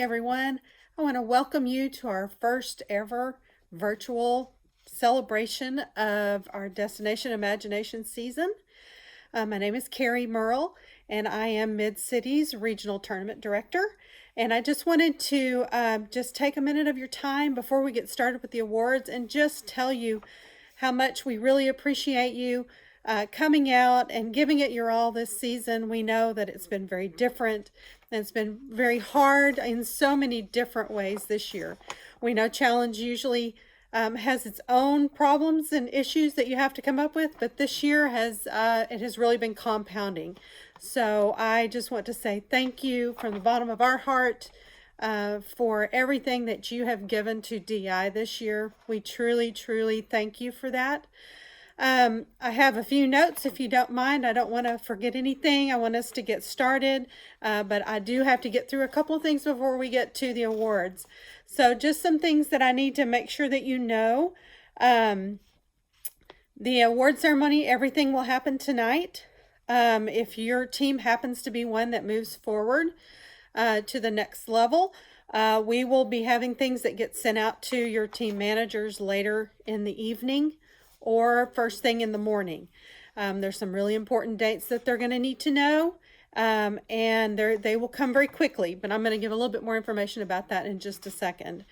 Everyone. I want to welcome you to our first ever virtual celebration of our Destination Imagination season. My name is Carrie Merle, and I am Mid-City's Regional Tournament Director. And I just wanted to just take a minute of your time before we get started with the awards and just tell you how much we really appreciate you coming out and giving it your all this season. We know that it's been very different. And it's been very hard in so many different ways this year. We know challenge usually has its own problems and issues that you have to come up with, but this year it has really been compounding. So I just want to say thank you from the bottom of our heart for everything that you have given to DI this year. We truly, truly thank you for that. I have a few notes if you don't mind. I don't want to forget anything. I want us to get started, but I do have to get through a couple of things before we get to the awards. So just some things that I need to make sure that you know. The award ceremony, everything will happen tonight. If your team happens to be one that moves forward to the next level, we will be having things that get sent out to your team managers later in the evening or first thing in the morning. There's some really important dates that they're going to need to know, and they will come very quickly, but I'm going to give a little bit more information about that in just a second.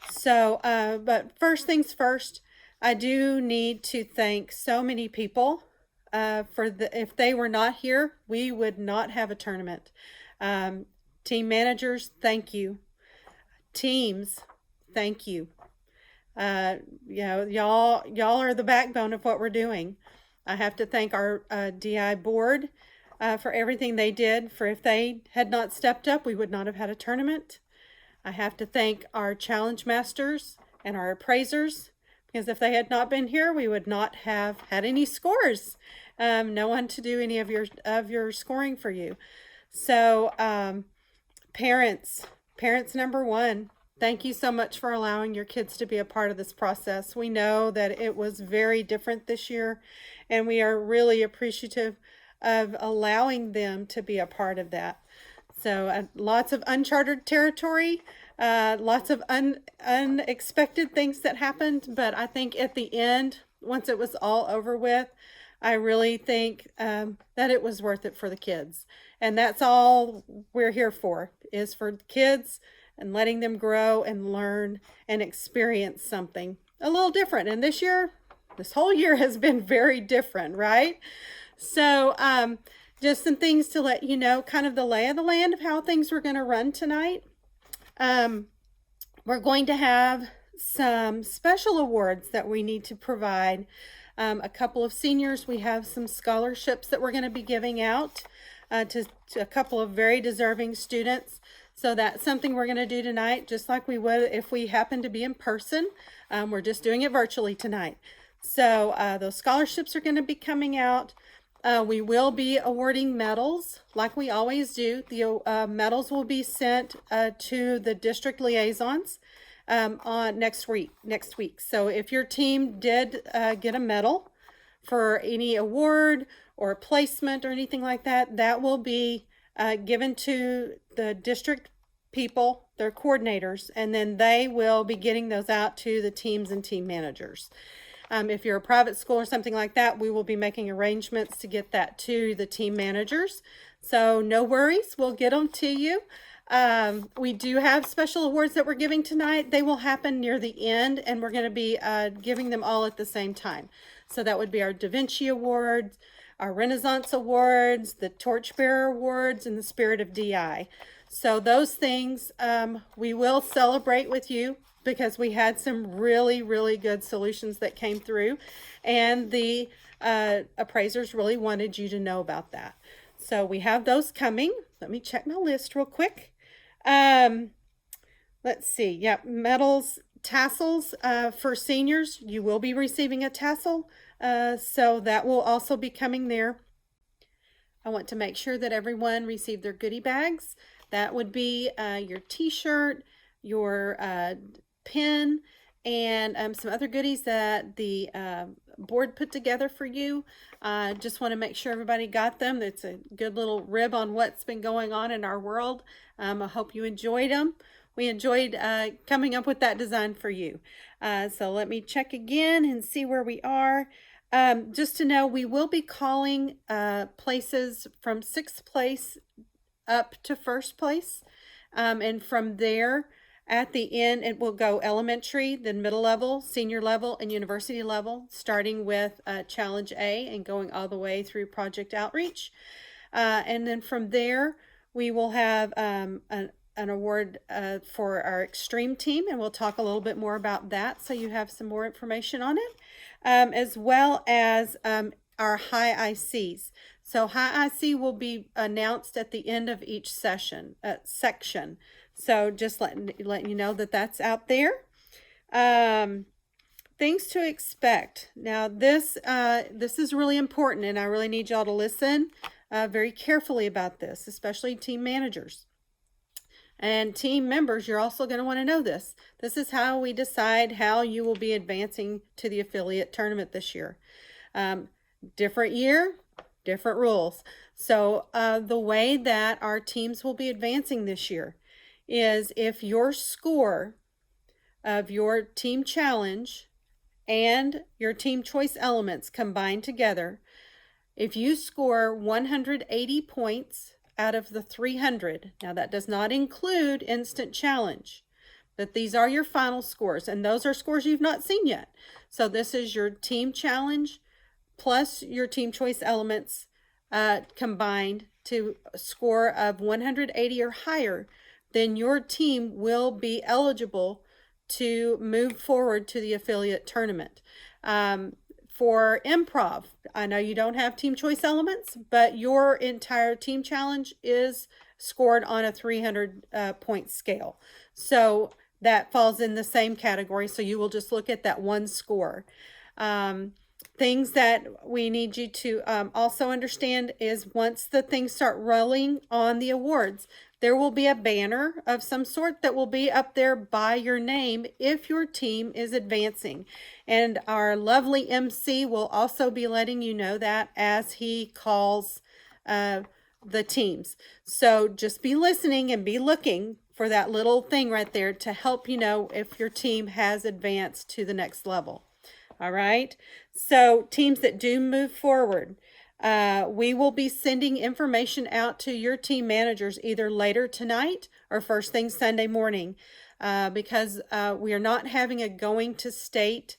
So, but first things first, I do need to thank so many people if they were not here, we would not have a tournament. Team managers, thank you. Teams, thank you. Y'all are the backbone of what we're doing. I have to thank our DI board for everything they did. For if they had not stepped up, we would not have had a tournament. I have to thank our challenge masters and our appraisers, because if they had not been here, we would not have had any scores. No one to do any of your scoring for you. So parents number one, thank you so much for allowing your kids to be a part of this process. We know that it was very different this year, and we are really appreciative of allowing them to be a part of that. So lots of uncharted territory, lots of unexpected things that happened, but I think at the end, once it was all over with, I really think that it was worth it for the kids. And that's all we're here for, is for kids and letting them grow and learn and experience something a little different. And this whole year has been very different, right? So just some things to let you know, kind of the lay of the land of how things were going to run tonight. We're going to have some special awards that we need to provide. A couple of seniors, we have some scholarships that we're going to be giving out. to a couple of very deserving students. So that's something we're going to do tonight, just like we would if we happen to be in person. We're just doing it virtually tonight. So those scholarships are going to be coming out. We will be awarding medals like we always do. The medals will be sent to the district liaisons on next week. So if your team did get a medal for any award or placement or anything like that, that will be given to the district people, their coordinators, and then they will be getting those out to the teams and team managers. If you're a private school or something like that, we will be making arrangements to get that to the team managers. So no worries, we'll get them to you. We do have special awards that we're giving tonight. They will happen near the end, and we're going to be giving them all at the same time. So that would be our Da Vinci Awards, our Renaissance Awards, the Torchbearer Awards, and the Spirit of DI. So those things we will celebrate with you, because we had some really, really good solutions that came through, and the appraisers really wanted you to know about that. So we have those coming. Let me check my list real quick. Let's see. Yep, medals, tassels for seniors. You will be receiving a tassel, so that will also be coming there. I want to make sure that everyone received their goodie bags. That would be your t-shirt, your pen, and some other goodies that the board put together for you. Just want to make sure everybody got them. It's a good little rib on what's been going on in our world. I hope you enjoyed them. We enjoyed coming up with that design for you. So let me check again and see where we are. Just to know, we will be calling places from 6th place up to 1st place. And from there, at the end, it will go elementary, then middle level, senior level, and university level, starting with Challenge A and going all the way through Project Outreach. And then from there, we will have an award for our extreme team, and we'll talk a little bit more about that so you have some more information on it, as well as our high ICs. So high IC will be announced at the end of each section. So just letting you know that that's out there. Things to expect. Now this is really important, and I really need y'all to listen very carefully about this, especially team managers. And team members, you're also going to want to know this. This is how we decide how you will be advancing to the affiliate tournament this year. Different year, different rules. So the way that our teams will be advancing this year is if your score of your team challenge and your team choice elements combined together, if you score 180 points out of the 300, now that does not include instant challenge, but these are your final scores, and those are scores you've not seen yet. So this is your team challenge plus your team choice elements combined to a score of 180 or higher, then your team will be eligible to move forward to the affiliate tournament. For improv, I know you don't have team choice elements, but your entire team challenge is scored on a 300 point scale. So that falls in the same category. So you will just look at that one score. Things that we need you to also understand is once the things start rolling on the awards, there will be a banner of some sort that will be up there by your name if your team is advancing. And our lovely MC will also be letting you know that as he calls the teams. So just be listening and be looking for that little thing right there to help you know if your team has advanced to the next level. All right. So teams that do move forward, we will be sending information out to your team managers either later tonight or first thing Sunday morning, because we are not having a going to state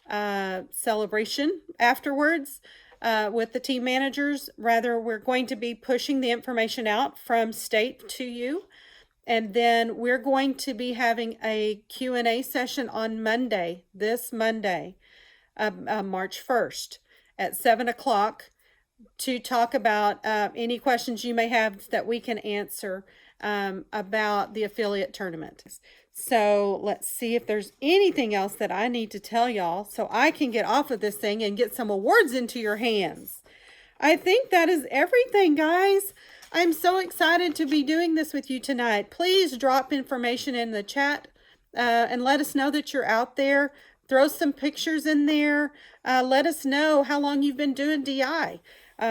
celebration afterwards with the team managers. Rather, we're going to be pushing the information out from state to you. And then we're going to be having a Q&A session on Monday, this Monday, March 1st at 7 o'clock to talk about any questions you may have that we can answer about the affiliate tournament. So let's see if there's anything else that I need to tell y'all so I can get off of this thing and get some awards into your hands. I think that is everything, guys. I'm so excited to be doing this with you tonight. Please drop information in the chat and let us know that you're out there. Throw some pictures in there. Let us know how long you've been doing DI.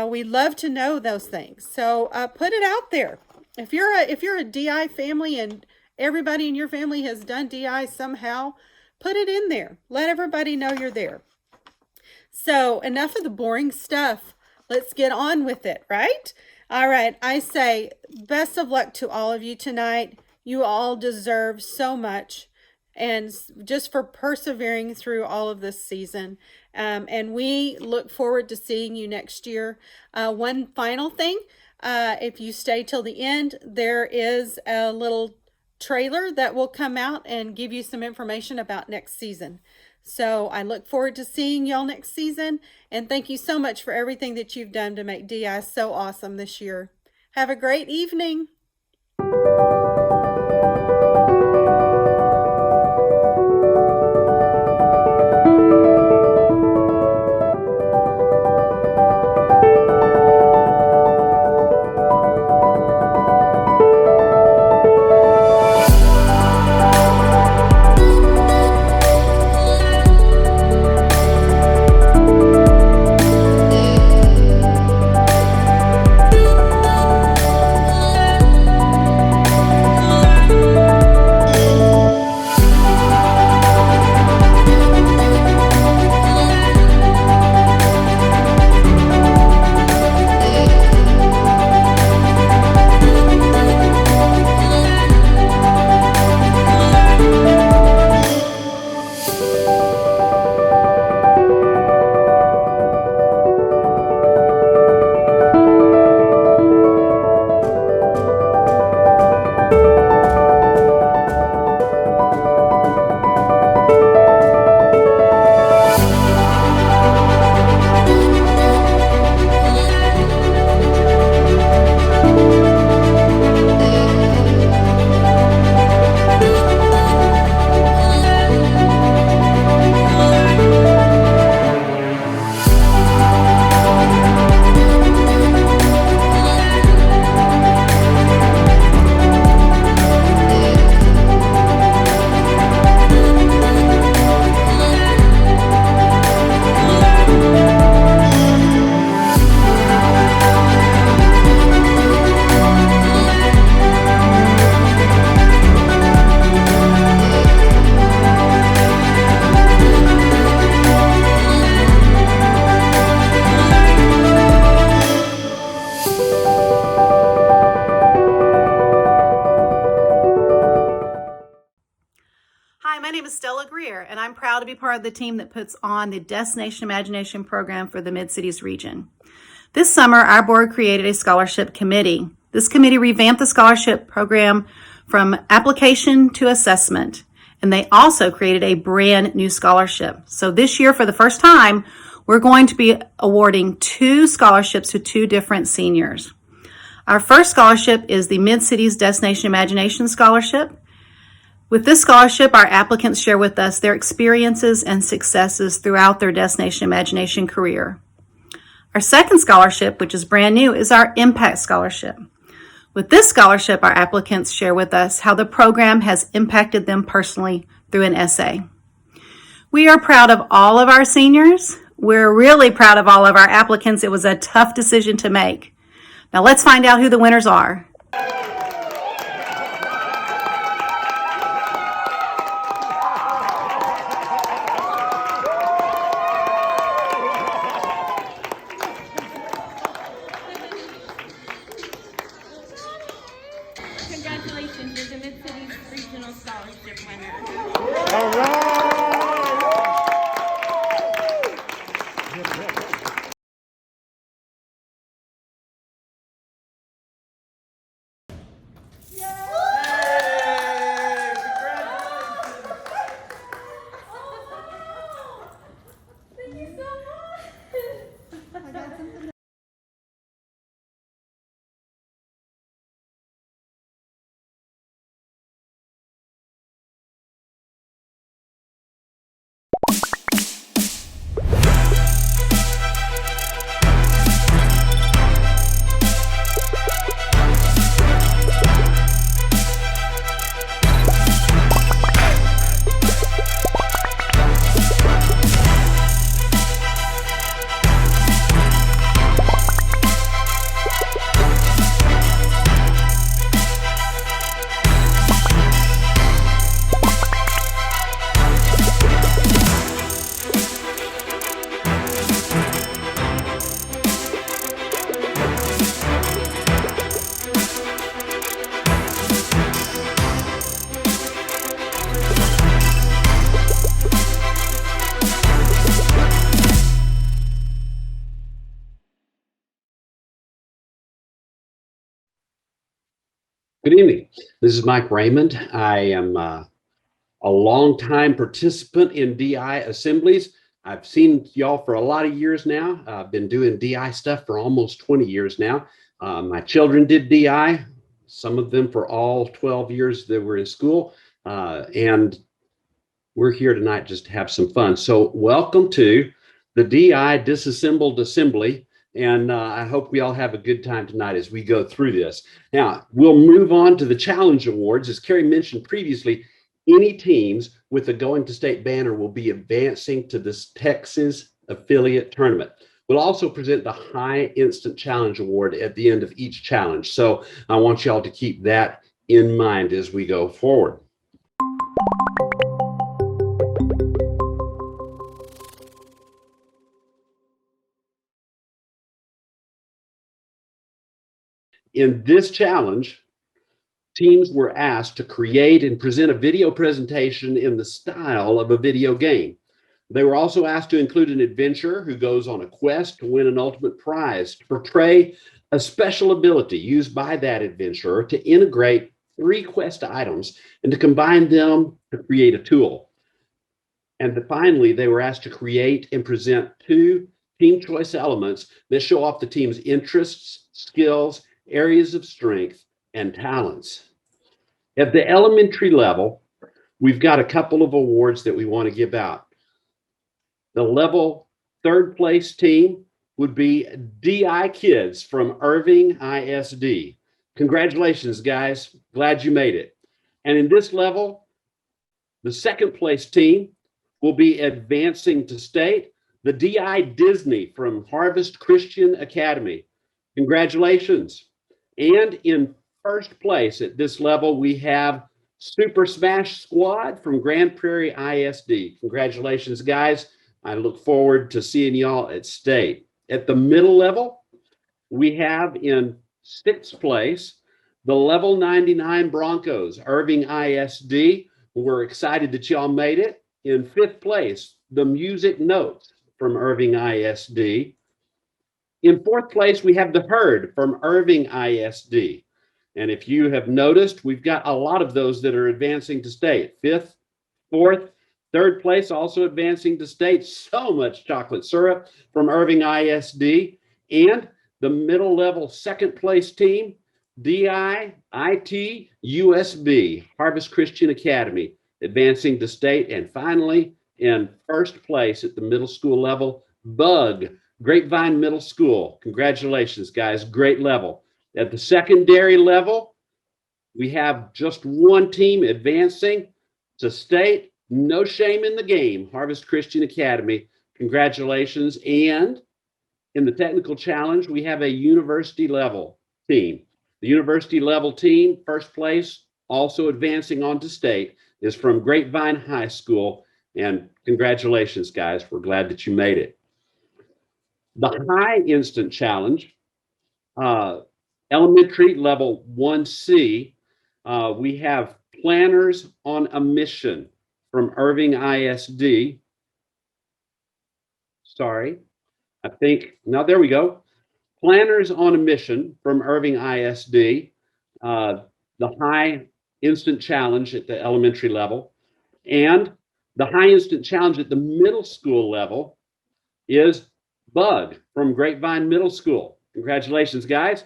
We love to know those things. So put it out there. If you're a DI family and everybody in your family has done DI somehow, put it in there. Let everybody know you're there. So enough of the boring stuff. Let's get on with it, right? All right, I say best of luck to all of you tonight. You all deserve so much, and just for persevering through all of this season. And we look forward to seeing you next year. One final thing, if you stay till the end, there is a little trailer that will come out and give you some information about next season. So I look forward to seeing y'all next season, and thank you so much for everything that you've done to make DI so awesome this year. Have a great evening. And I'm proud to be part of the team that puts on the Destination Imagination program for the Mid-Cities region. This summer, our board created a scholarship committee. This committee revamped the scholarship program from application to assessment, and they also created a brand new scholarship. So this year, for the first time, we're going to be awarding 2 scholarships to 2 different seniors. Our first scholarship is the Mid-Cities Destination Imagination Scholarship. With this scholarship, our applicants share with us their experiences and successes throughout their Destination Imagination career. Our second scholarship, which is brand new, is our Impact Scholarship. With this scholarship, our applicants share with us how the program has impacted them personally through an essay. We are proud of all of our seniors. We're really proud of all of our applicants. It was a tough decision to make. Now let's find out who the winners are. Congratulations, you're the Mid-Cities Regional Scholarship winner. All right. Good evening. This is Mike Raymond. I am a longtime participant in DI assemblies. I've seen y'all for a lot of years now. I've been doing DI stuff for almost 20 years now. My children did DI, some of them for all 12 years that were in school. And we're here tonight just to have some fun. So welcome to the DI Disassembled Assembly. And I hope we all have a good time tonight as we go through this. Now, we'll move on to the Challenge Awards. As Carrie mentioned previously, any teams with a Going to State banner will be advancing to this Texas affiliate tournament. We'll also present the High Instant Challenge Award at the end of each challenge. So I want y'all to keep that in mind as we go forward. In this challenge, teams were asked to create and present a video presentation in the style of a video game. They were also asked to include an adventurer who goes on a quest to win an ultimate prize, to portray a special ability used by that adventurer, to integrate 3 quest items, and to combine them to create a tool. And finally, they were asked to create and present 2 team choice elements that show off the team's interests, skills, areas of strength, and talents. At the elementary level, we've got a couple of awards that we want to give out. The level 3rd place team would be DI Kids from Irving ISD. Congratulations, guys. Glad you made it. And in this level, the 2nd place team will be advancing to state, the DI Disney from Harvest Christian Academy. Congratulations. And in 1st place at this level, we have Super Smash Squad from Grand Prairie ISD. Congratulations, guys. I look forward to seeing y'all at state. At the middle level, we have in 6th place, the level 99 Broncos, Irving ISD. We're excited that y'all made it. In 5th place, the Music Notes from Irving ISD. In 4th place, we have the Herd from Irving ISD. And if you have noticed, we've got a lot of those that are advancing to state. 5th, 4th, 3rd place also advancing to state. So much chocolate syrup from Irving ISD. And the middle level 2nd place team, DI IT USB, Harvest Christian Academy, advancing to state. And finally, in 1st place at the middle school level, Bug, Grapevine Middle School. Congratulations, guys. Great level. At the secondary level, we have just 1 team advancing to state. No shame in the game, Harvest Christian Academy. Congratulations. And in the technical challenge, we have a university level team. The university level team, 1st place, also advancing on to state, is from Grapevine High School. And congratulations, guys. We're glad that you made it. The High Instant Challenge, elementary level 1C, we have Planners on a Mission from Irving ISD. Sorry, I think, no, there we go. Planners on a Mission from Irving ISD, the High Instant Challenge at the elementary level. And the High Instant Challenge at the middle school level is Bug from Grapevine Middle School. Congratulations, guys.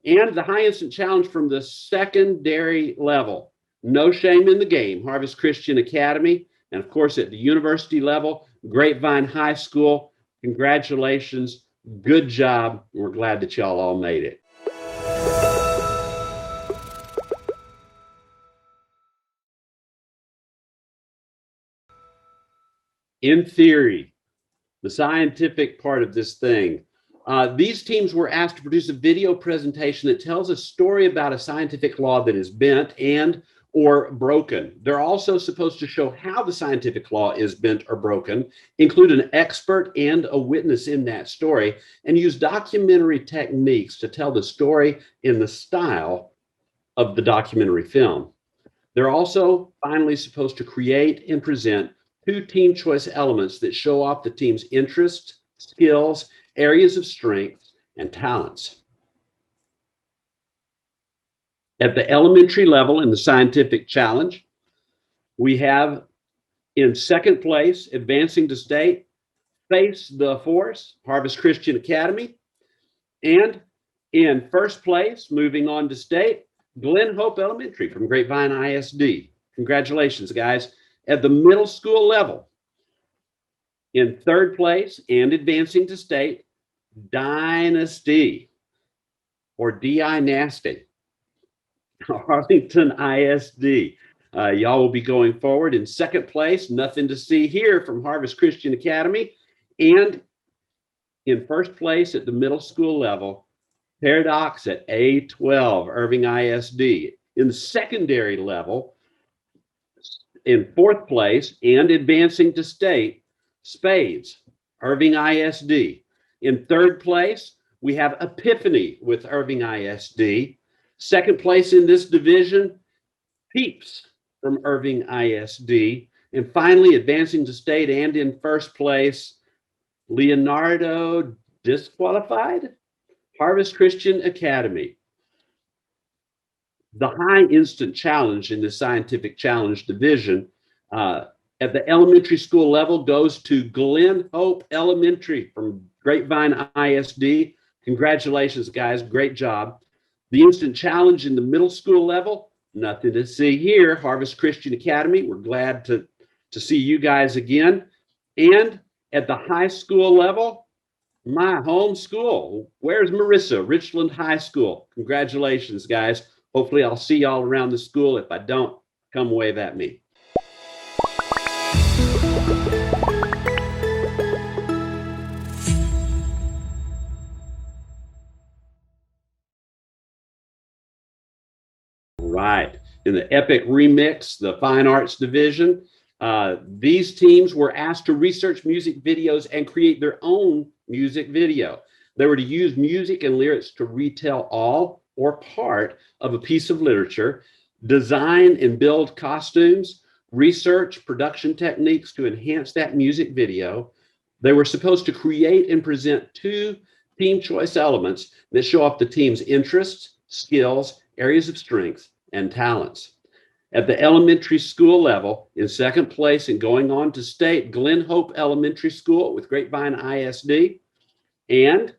And the High Instant Challenge from the secondary level. No shame in the game, Harvest Christian Academy. And of course, at the university level, Grapevine High School. Congratulations. Good job. We're glad that y'all all made it. In theory, the scientific part of this thing. These teams were asked to produce a video presentation that tells a story about a scientific law that is bent and or broken. They're also supposed to show how the scientific law is bent or broken, include an expert and a witness in that story, and use documentary techniques to tell the story in the style of the documentary film. They're also finally supposed to create and present 2 team choice elements that show off the team's interests, skills, areas of strength, and talents. At the elementary level in the scientific challenge, we have in second place, advancing to state, Face the Force, Harvest Christian Academy. And in first place, moving on to state, Glen Hope Elementary from Grapevine ISD. Congratulations, guys. At the middle school level, in third place and advancing to state, Dynasty or DI Nasty, Arlington ISD. Y'all will be going forward in second place, Nothing to See Here from Harvest Christian Academy. And in first place at the middle school level, Paradox at A12, Irving ISD. In the secondary level, in fourth place and advancing to state, Spades, Irving ISD. In third place, we have Epiphany with Irving ISD. Second place in this division, Peeps from Irving ISD. And finally, advancing to state and in first place, Leonardo disqualified, Harvest Christian Academy. The high instant challenge in the scientific challenge division at the elementary school level goes to Glen Hope Elementary from Grapevine ISD. Congratulations, guys. Great job. The instant challenge in the middle school level, Nothing to See Here, Harvest Christian Academy. We're glad to see you guys again. And at the high school level, my home school. Where's Marissa? Richland High School. Congratulations, guys. Hopefully I'll see y'all around the school. If I don't, come wave at me. Right. In the Epic Remix, the Fine Arts Division, these teams were asked to research music videos and create their own music video. They were to use music and lyrics to retell all or part of a piece of literature, design and build costumes, research production techniques to enhance that music video. They were supposed to create and present 2 team choice elements that show off the team's interests, skills, areas of strength, and talents. At the elementary school level, in second place and going on to state, Glen Hope Elementary School with Grapevine ISD, and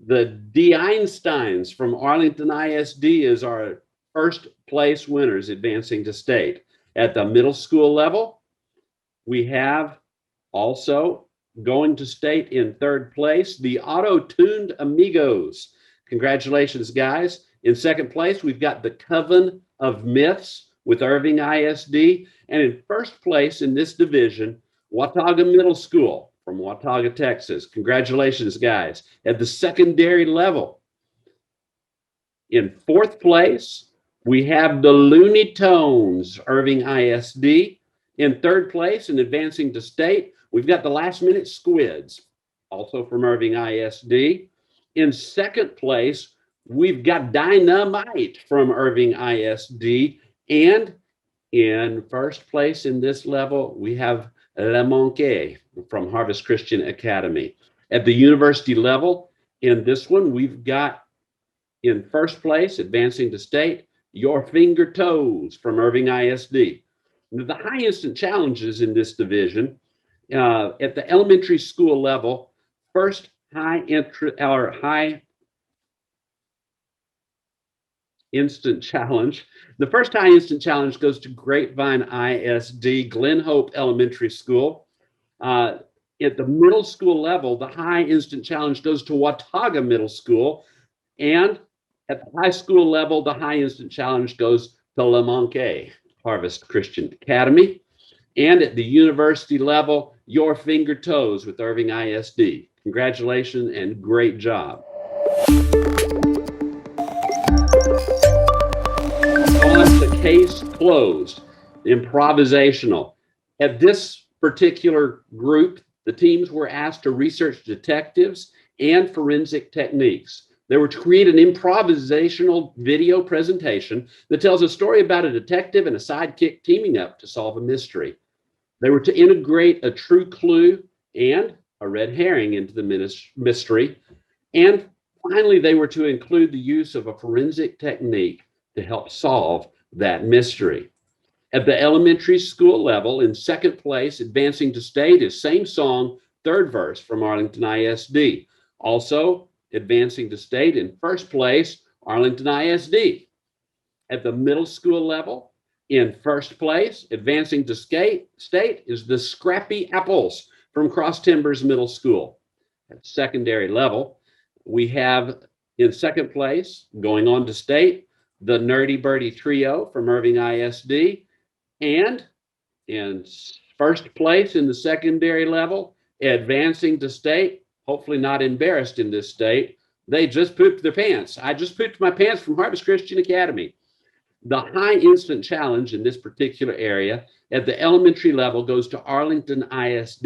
the D. Einsteins from Arlington ISD is our first place winners advancing to state. At the middle school level, we have also going to state in third place, the Auto-Tuned Amigos. Congratulations, guys. In second place, we've got the Coven of Myths with Irving ISD. And in first place in this division, Watauga Middle School from Watauga, Texas. Congratulations, guys. At the secondary level, in fourth place, we have the Looney Tones, Irving ISD. In third place and advancing to state, we've got the Last Minute Squids, also from Irving ISD. In second place, we've got Dynamite from Irving ISD. And in first place in this level, we have Le Manqué from Harvest Christian Academy. At the university level, in this one, we've got in first place, advancing to state, Your Finger Toes from Irving ISD. The high instant challenges in this division, at the elementary school level, first high instant challenge. The first high instant challenge goes to Grapevine ISD, Glen Hope Elementary School. At the middle school level, the high instant challenge goes to Watauga Middle School. And at the high school level, the high instant challenge goes to Le Manqué, Harvest Christian Academy. And at the university level, Your Finger Toes with Irving ISD. Congratulations and great job. On the case closed, improvisational. At this particular group, the teams were asked to research detectives and forensic techniques. They were to create an improvisational video presentation that tells a story about a detective and a sidekick teaming up to solve a mystery. They were to integrate a true clue and a red herring into the mystery. And finally, they were to include the use of a forensic technique to help solve that mystery. At the elementary school level, in second place, advancing to state, is Same Song, third verse from Arlington ISD. Also, advancing to state in first place, Arlington ISD. At the middle school level, in first place, advancing to state, is the Scrappy Apples from Cross Timbers Middle School. At secondary level, we have in second place, going on to state, the Nerdy Birdie Trio from Irving ISD. And in first place in the secondary level, advancing to state, hopefully not embarrassed in this state, they just pooped their pants. I just pooped my pants from Harvest Christian Academy. The high instant challenge in this particular area at the elementary level goes to Arlington ISD.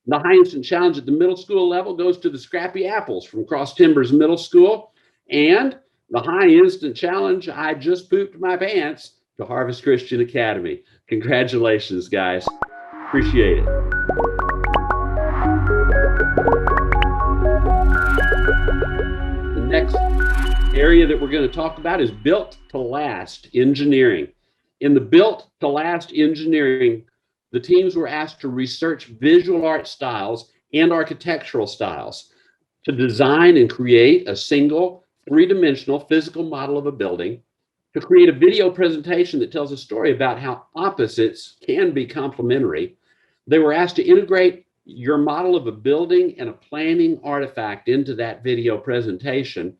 The high instant challenge at the middle school level goes to the Scrappy Apples from Cross Timbers Middle School. And the high instant challenge, I just pooped my pants, to Harvest Christian Academy. Congratulations, guys. Appreciate it. The next area that we're going to talk about is Built to Last engineering. In the Built to Last engineering, the teams were asked to research visual art styles and architectural styles to design and create a single three-dimensional physical model of a building, to create a video presentation that tells a story about how opposites can be complementary. They were asked to integrate your model of a building and a planning artifact into that video presentation,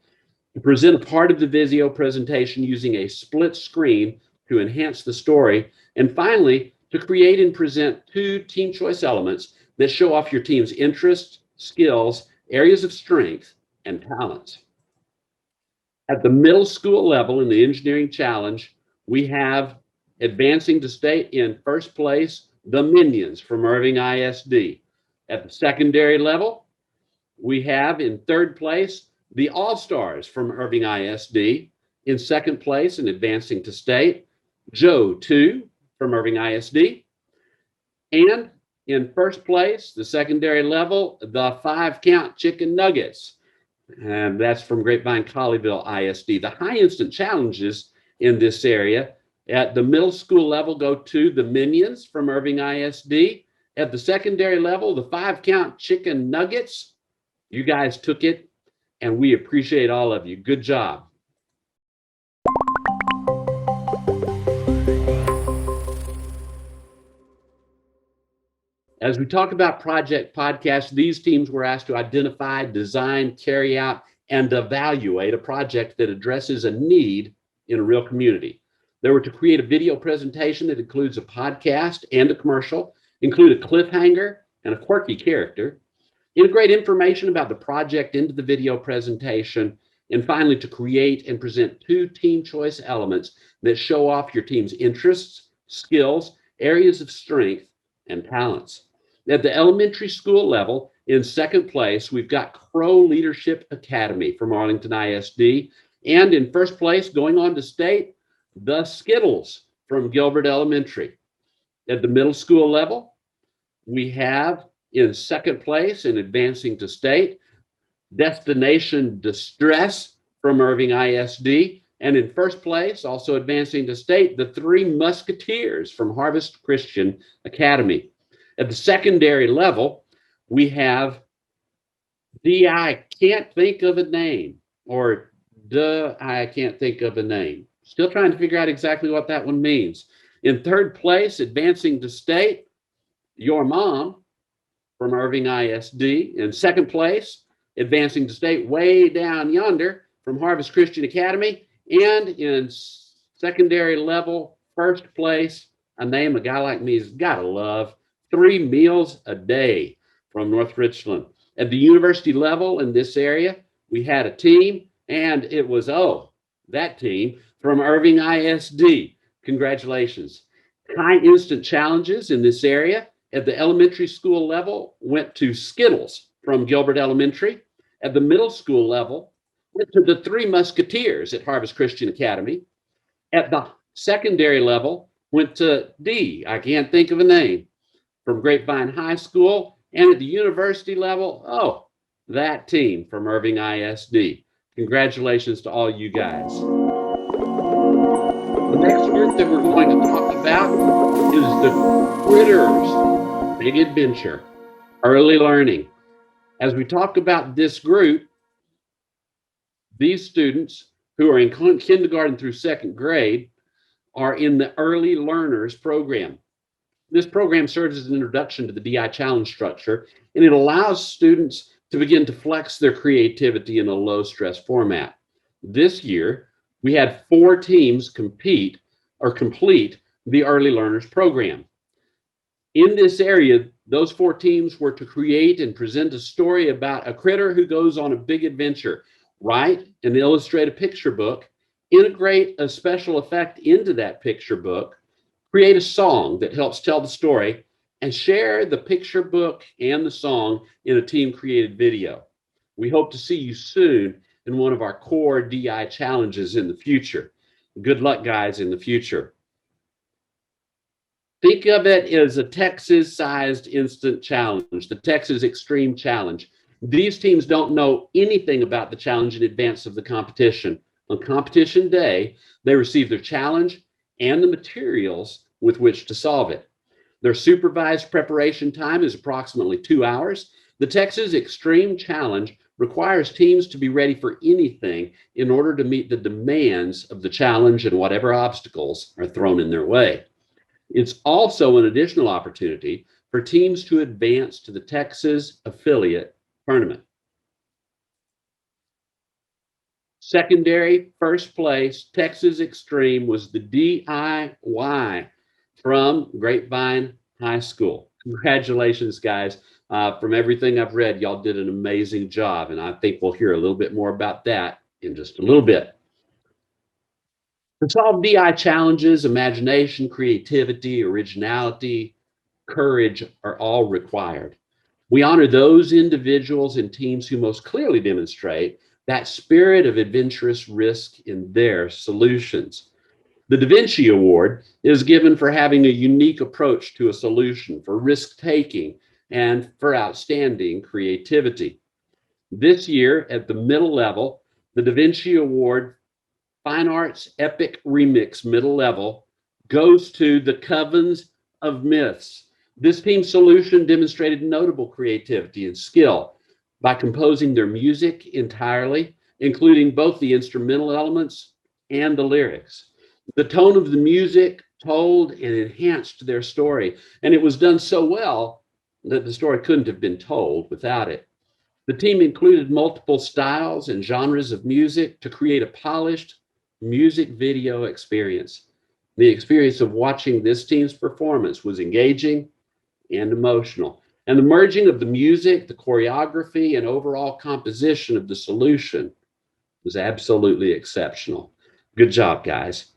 to present a part of the video presentation using a split screen to enhance the story, and finally, to create and present 2 team choice elements that show off your team's interests, skills, areas of strength, and talents. At the middle school level in the engineering challenge, we have advancing to state in first place, the Minions from Irving ISD. At the secondary level, we have in third place, the All-Stars from Irving ISD. In second place and advancing to state, Joe 2 from Irving ISD. And in first place, the secondary level, the 5-count chicken nuggets. And that's from Grapevine Colleyville ISD. The high instant challenges in this area at the middle school level go to the Minions from Irving ISD. At the secondary level, the 5-count chicken nuggets. You guys took it, and we appreciate all of you. Good job. As we talk about project podcasts, these teams were asked to identify, design, carry out, and evaluate a project that addresses a need in a real community. They were to create a video presentation that includes a podcast and a commercial, include a cliffhanger and a quirky character, integrate information about the project into the video presentation, and finally, to create and present 2 team choice elements that show off your team's interests, skills, areas of strength, and talents. At the elementary school level, in second place, we've got Crow Leadership Academy from Arlington ISD. And in first place, going on to state, the Skittles from Gilbert Elementary. At the middle school level, we have in second place and advancing to state, Destination Distress from Irving ISD. And in first place, also advancing to state, the 3 Musketeers from Harvest Christian Academy. At the secondary level, we have I can't think of a name, or I can't think of a name. Still trying to figure out exactly what that one means. In third place, advancing to state, Your Mom from Irving ISD. In second place, advancing to state, Way Down Yonder from Harvest Christian Academy. And in secondary level, first place, a name a guy like me has got to love, 3 Meals a Day from North Richland. At the university level in this area, we had a team, and it was, that team from Irving ISD. Congratulations. High instant challenges in this area at the elementary school level went to Skittles from Gilbert Elementary. At the middle school level, went to the 3 Musketeers at Harvest Christian Academy. At the secondary level, went to I can't think of a name, from Grapevine High School. And at the university level, that team from Irving ISD. Congratulations to all you guys. group that we're going to talk about is the Critters Big Adventure, Early Learning. As we talk about this group, these students who are in kindergarten through second grade are in the Early Learners program. This program serves as an introduction to the DI challenge structure, and it allows students to begin to flex their creativity in a low stress format. This year, we had 4 teams complete the Early Learners program. In this area, those 4 teams were to create and present a story about a critter who goes on a big adventure, write and illustrate a picture book, integrate a special effect into that picture book, create a song that helps tell the story, and share the picture book and the song in a team-created video. We hope to see you soon in one of our core DI challenges in the future. Good luck, guys, in the future. Think of it as a Texas-sized instant challenge, the Texas Extreme Challenge. These teams don't know anything about the challenge in advance of the competition. On competition day, they receive their challenge and the materials with which to solve it. Their supervised preparation time is approximately 2 hours. The Texas Extreme Challenge requires teams to be ready for anything in order to meet the demands of the challenge and whatever obstacles are thrown in their way. It's also an additional opportunity for teams to advance to the Texas Affiliate Tournament. Secondary first place, Texas Extreme, was the DIY from Grapevine High School. Congratulations, guys. From everything I've read, y'all did an amazing job, and I think we'll hear a little bit more about that in just a little bit. To solve DI challenges, imagination, creativity, originality, courage are all required. We honor those individuals and teams who most clearly demonstrate that spirit of adventurous risk in their solutions. The Da Vinci Award is given for having a unique approach to a solution, for risk-taking, and for outstanding creativity. This year, at the middle level, the Da Vinci Award Fine Arts Epic Remix middle level goes to the Covens of Myths. This team's solution demonstrated notable creativity and skill by composing their music entirely, including both the instrumental elements and the lyrics. The tone of the music told and enhanced their story, and it was done so well that the story couldn't have been told without it. The team included multiple styles and genres of music to create a polished music video experience. The experience of watching this team's performance was engaging and emotional. And the merging of the music, the choreography, and overall composition of the solution was absolutely exceptional. Good job, guys.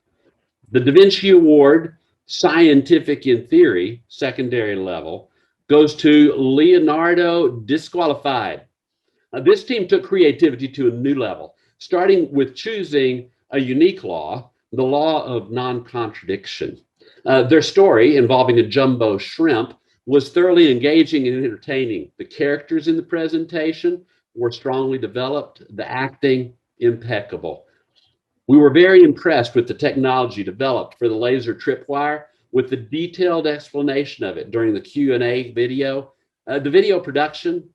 The Da Vinci Award, Scientific in Theory, secondary level, goes to Leonardo Disqualified. This team took creativity to a new level, starting with choosing a unique law, the law of non-contradiction. Their story, involving a jumbo shrimp, was thoroughly engaging and entertaining. The characters in the presentation were strongly developed, the acting impeccable. We were very impressed with the technology developed for the laser tripwire, with the detailed explanation of it during the Q&A video. The video production,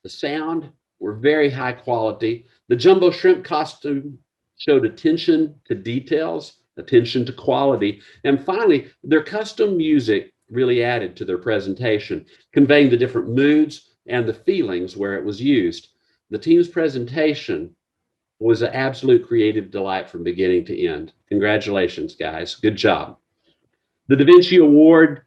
the sound were very high quality. The jumbo shrimp costume showed attention to details, attention to quality, and finally, their custom music really added to their presentation, conveying the different moods and the feelings where it was used. The team's presentation was an absolute creative delight from beginning to end. Congratulations, guys. Good job. The Da Vinci Award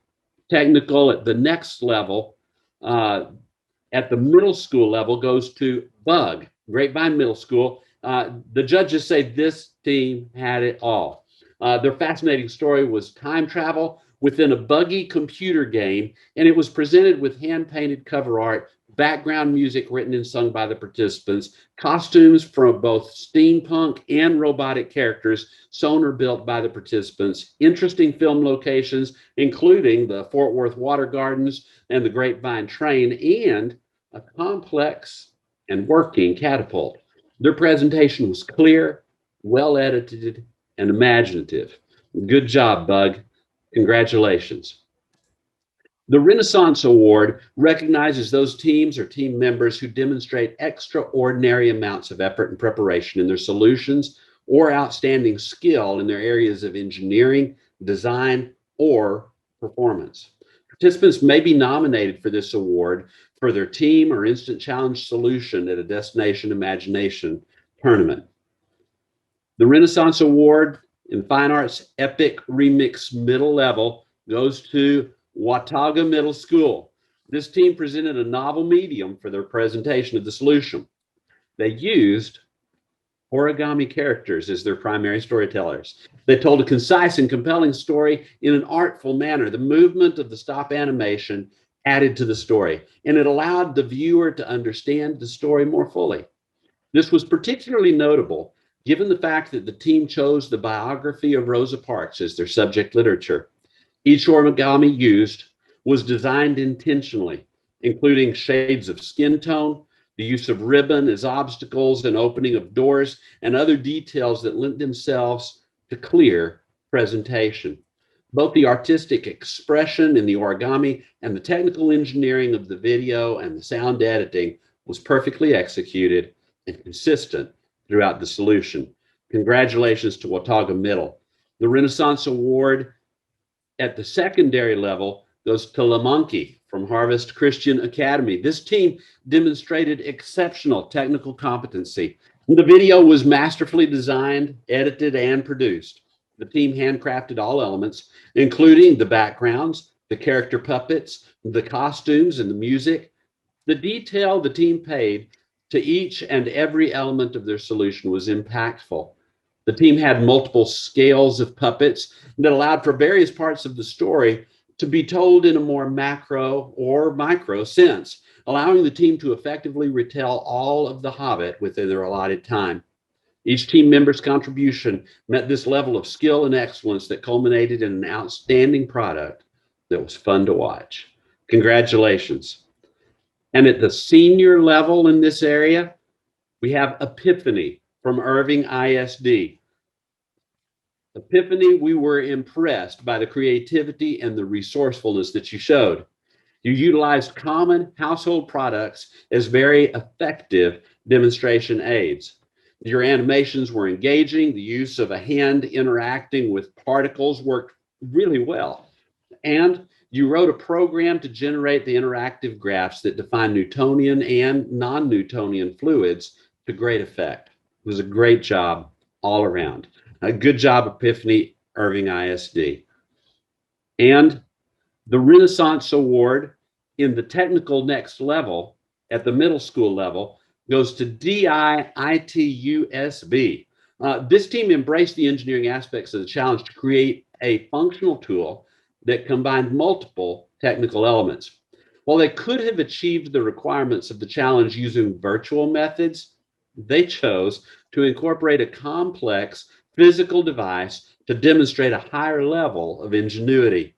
technical at the next level, at the middle school level, goes to Bug, Grapevine Middle School. The judges say this team had it all. Their fascinating story was time travel within a buggy computer game, and it was presented with hand-painted cover art, background music written and sung by the participants, costumes from both steampunk and robotic characters sewn or built by the participants, interesting film locations, including the Fort Worth Water Gardens and the Grapevine Train, and a complex and working catapult. Their presentation was clear, well edited, and imaginative. Good job, Bug. Congratulations. The Renaissance Award recognizes those teams or team members who demonstrate extraordinary amounts of effort and preparation in their solutions or outstanding skill in their areas of engineering, design, or performance. Participants may be nominated for this award for their team or instant challenge solution at a Destination Imagination tournament. The Renaissance Award in Fine Arts Epic Remix Middle Level goes to Watauga Middle School. This team presented a novel medium for their presentation of the solution. They used origami characters as their primary storytellers. They told a concise and compelling story in an artful manner. The movement of the stop animation added to the story, and it allowed the viewer to understand the story more fully. This was particularly notable given the fact that the team chose the biography of Rosa Parks as their subject literature. Each origami used was designed intentionally, including shades of skin tone, the use of ribbon as obstacles and opening of doors, and other details that lent themselves to clear presentation. Both the artistic expression in the origami and the technical engineering of the video and the sound editing was perfectly executed and consistent throughout the solution. Congratulations to Watauga Middle. The Renaissance Award at the secondary level goes to LaMonkey from Harvest Christian Academy. This team demonstrated exceptional technical competency. The video was masterfully designed, edited, and produced. The team handcrafted all elements, including the backgrounds, the character puppets, the costumes, and the music. The detail the team paid to each and every element of their solution was impactful. The team had multiple scales of puppets that allowed for various parts of the story to be told in a more macro or micro sense, allowing the team to effectively retell all of The Hobbit within their allotted time. Each team member's contribution met this level of skill and excellence that culminated in an outstanding product that was fun to watch. Congratulations. And at the senior level in this area, we have Epiphany from Irving ISD. Epiphany, we were impressed by the creativity and the resourcefulness that you showed. You utilized common household products as very effective demonstration aids. Your animations were engaging. The use of a hand interacting with particles worked really well. And you wrote a program to generate the interactive graphs that define Newtonian and non-Newtonian fluids to great effect. It was a great job all around. A good job, Epiphany, Irving ISD. And the Renaissance Award in the technical next level at the middle school level goes to DIITUSB. This team embraced the engineering aspects of the challenge to create a functional tool that combined multiple technical elements. While they could have achieved the requirements of the challenge using virtual methods, they chose to incorporate a complex physical device to demonstrate a higher level of ingenuity.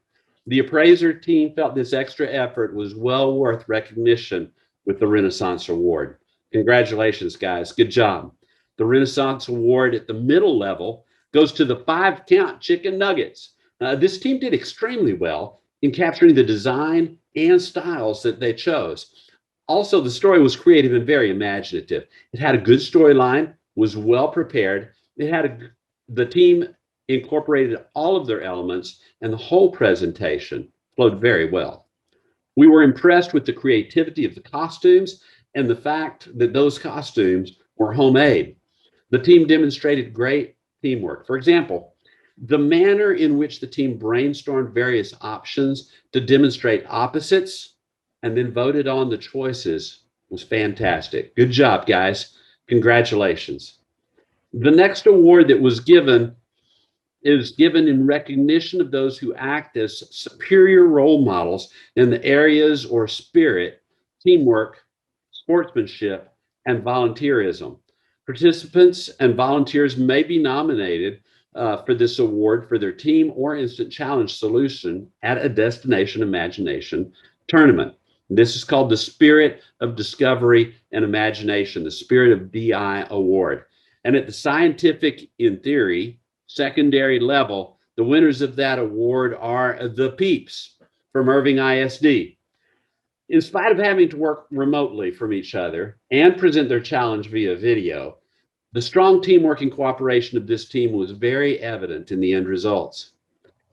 The appraiser team felt this extra effort was well worth recognition with the Renaissance Award. Congratulations, guys. Good job. The Renaissance Award at the middle level goes to the 5-count chicken nuggets. This team did extremely well in capturing the design and styles that they chose. Also, the story was creative and very imaginative. It had a good storyline, was well prepared. The team incorporated all of their elements, and the whole presentation flowed very well. We were impressed with the creativity of the costumes and the fact that those costumes were homemade. The team demonstrated great teamwork. For example, the manner in which the team brainstormed various options to demonstrate opposites and then voted on the choices was fantastic. Good job, guys. Congratulations. The next award that was given is given in recognition of those who act as superior role models in the areas or spirit, teamwork, sportsmanship, and volunteerism. Participants and volunteers may be nominated for this award for their team or instant challenge solution at a Destination Imagination tournament. This is called the Spirit of Discovery and Imagination, the Spirit of DI Award. And at the scientific, in theory, secondary level, The winners of that award are the Peeps from Irving ISD. In spite of having to work remotely from each other and present their challenge via video, the strong teamwork and cooperation of this team was very evident in the end results.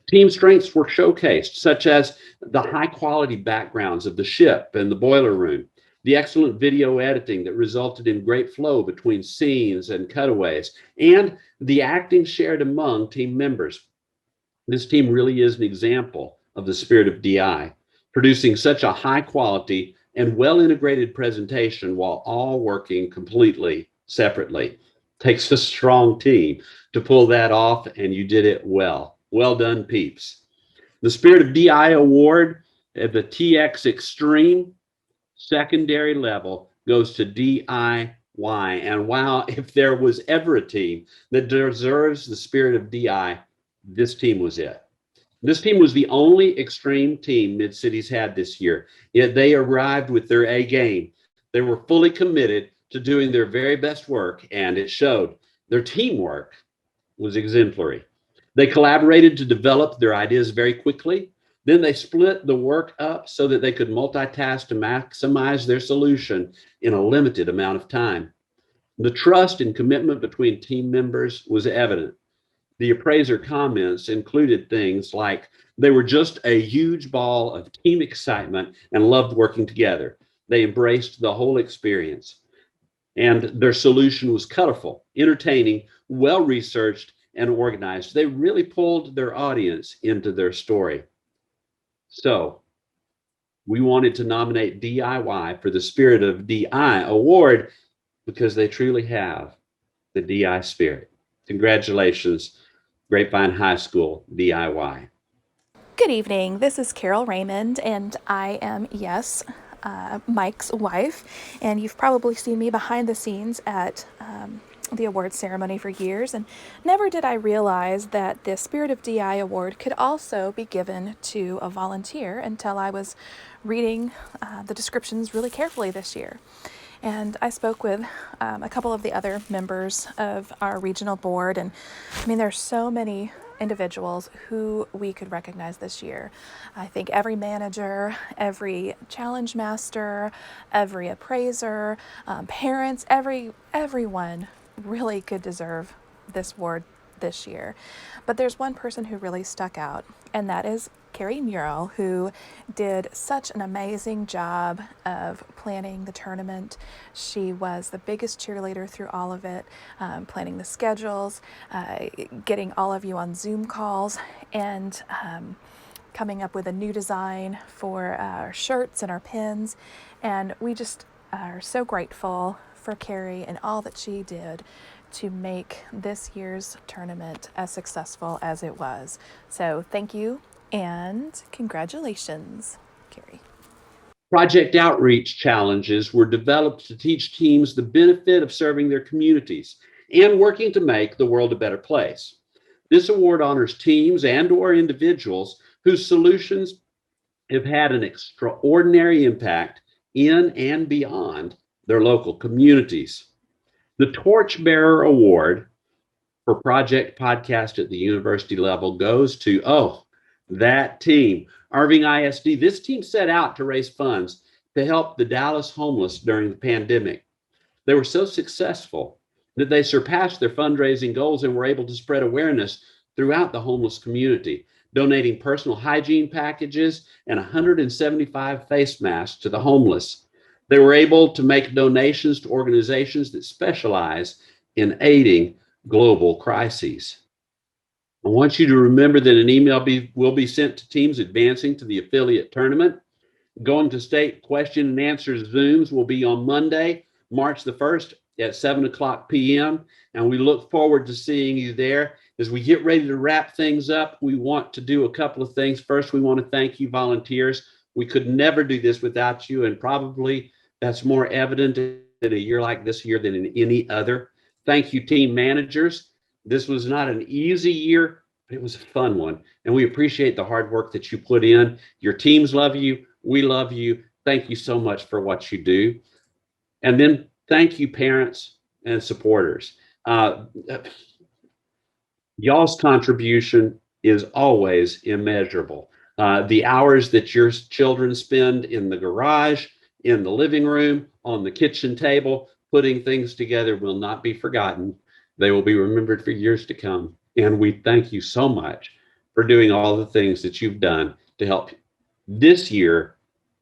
Team strengths were showcased, such as the high quality backgrounds of the ship and the boiler room, the excellent video editing that resulted in great flow between scenes and cutaways, and the acting shared among team members. This team really is an example of the spirit of DI, producing such a high quality and well integrated presentation while all working completely separately. Takes a strong team to pull that off, and you did it well. Well done, Peeps. The Spirit of DI Award at the TX Extreme secondary level goes to DIY. And wow, if there was ever a team that deserves the Spirit of DI, this team was it. This team was the only extreme team Mid-Cities had this year, yet they arrived with their A game. They were fully committed to doing their very best work, and it showed. Their teamwork was exemplary. They collaborated to develop their ideas very quickly. Then they split the work up so that they could multitask to maximize their solution in a limited amount of time. The trust and commitment between team members was evident. The appraiser comments included things like they were just a huge ball of team excitement and loved working together. They embraced the whole experience. And their solution was colorful, entertaining, well-researched, and organized. They really pulled their audience into their story. So we wanted to nominate DIY for the Spirit of DI Award because they truly have the DI spirit. Congratulations, Grapevine High School DIY. Good evening. This is Carol Raymond, and I am, Mike's wife. And you've probably seen me behind the scenes at the awards ceremony for years. And never did I realize that the Spirit of DI Award could also be given to a volunteer until I was reading the descriptions really carefully this year. And I spoke with a couple of the other members of our regional board. And I mean, there's so many individuals who we could recognize this year. I think every manager, every challenge master, every appraiser, parents, everyone really could deserve this award this year. But there's one person who really stuck out, and that is Carrie Murrell, who did such an amazing job of planning the tournament. She was the biggest cheerleader through all of it, planning the schedules, getting all of you on Zoom calls, and coming up with a new design for our shirts and our pins. And we just are so grateful for Carrie and all that she did to make this year's tournament as successful as it was. So thank you. And congratulations, Carrie. Project outreach challenges were developed to teach teams the benefit of serving their communities and working to make the world a better place. This award honors teams and/or individuals whose solutions have had an extraordinary impact in and beyond their local communities. The Torchbearer Award for Project Podcast at the university level goes to, that team, Irving ISD. This team set out to raise funds to help the Dallas homeless during the pandemic. They were so successful that they surpassed their fundraising goals and were able to spread awareness throughout the homeless community, donating personal hygiene packages and 175 face masks to the homeless. They were able to make donations to organizations that specialize in aiding global crises. I want you to remember that an email will be sent to teams advancing to the affiliate tournament. Going to state question and answer Zooms will be on Monday, March the 1st at 7:00 p.m. And we look forward to seeing you there. As we get ready to wrap things up, we want to do a couple of things. First, we want to thank you, volunteers. We could never do this without you, and probably that's more evident in a year like this year than in any other. Thank you, team managers. This was not an easy year, but it was a fun one. And we appreciate the hard work that you put in. Your teams love you. We love you. Thank you so much for what you do. And then thank you, parents and supporters. Y'all's contribution is always immeasurable. The hours that your children spend in the garage, in the living room, on the kitchen table, putting things together will not be forgotten. They will be remembered for years to come. And we thank you so much for doing all the things that you've done to help this year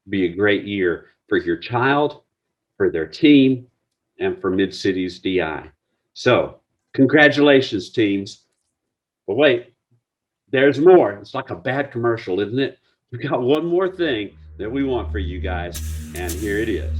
be a great year for your child, for their team, and for Mid-Cities DI. So, congratulations, teams. But wait, there's more. It's like a bad commercial, isn't it? We got one more thing that we want for you guys, and here it is.